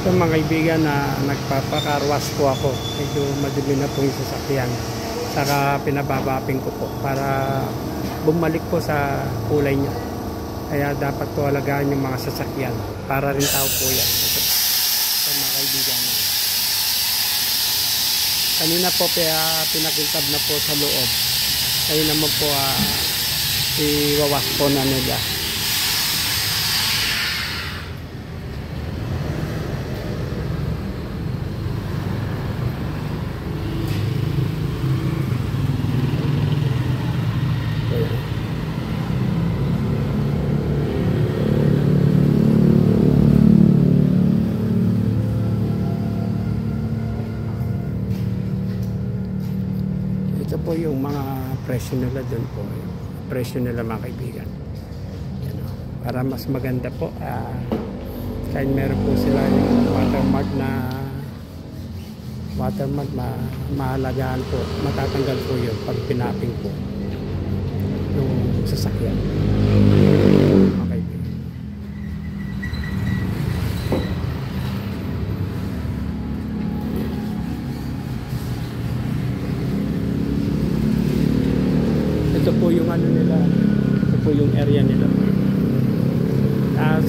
Ito mga kaibigan na nagpapakarwas po ako. Medyo madumi na po yung sasakyan. Saka pinababaping ko po para bumalik po sa kulay niya. Kaya dapat po alagaan yung mga sasakyan. Para rin tao po yan. Ito mga kaibigan. Kanina po pinakintab na po sa loob. Kaya naman po iwawas po na nila. Ito po yung mga presyo nila doon po. Presyo nila mga kaibigan. Yan, para mas maganda po. Kahit meron po sila yung watermark na mahalagaan po. Matatanggal po yun pag pinaping po yung sasakyan. Mga kaibigan. Ito po yung ano nila. Ito po yung area nila.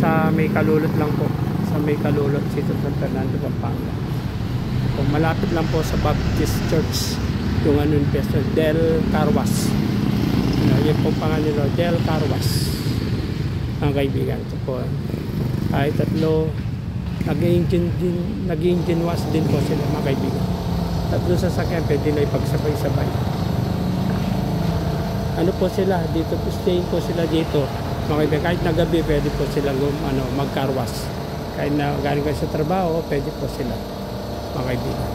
Sa may kalulot lang po. Sa may kalulot, Sito San Fernando, Pampanga. So, malapit lang po sa Baptist Church. Yung ano yung peso, Del Carwas. Yan po pangalan nila, Del Carwas. Ang kaibigan. Ito po. Kahit tatlo, nag-engine wash din po sila mga kaibigan. Tatlo sa sakyan, pwede na ipagsabay-sabay. Ano po sila dito, staying po sila dito mga kaibigan. Kahit na gabi pwede po sila magkarwas. Kahit na galing kayo sa trabaho, pwede po sila mga kaibigan.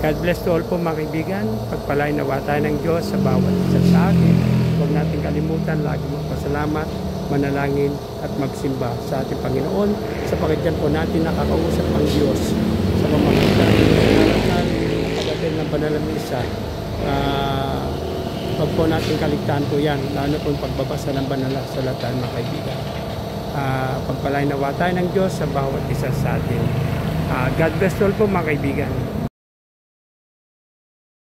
God bless to all po mga kaibigan. Pagpalain nawa tayo ng Diyos sa bawat isa sa atin. Huwag natin kalimutan lagi magpasalamat, manalangin at magsimba sa ating Panginoon. Sapagkat dyan po natin nakakausap ang Diyos sa pamamagitan ng pag-attend ng banal na misa. Pag po natin kaligtaan po yan, lalo po yung pagbabasa ng banal na salatan mga kaibigan. Pagpalain nawa tayo ng Diyos sa bawat isa sa atin. God bless all po mga kaibigan.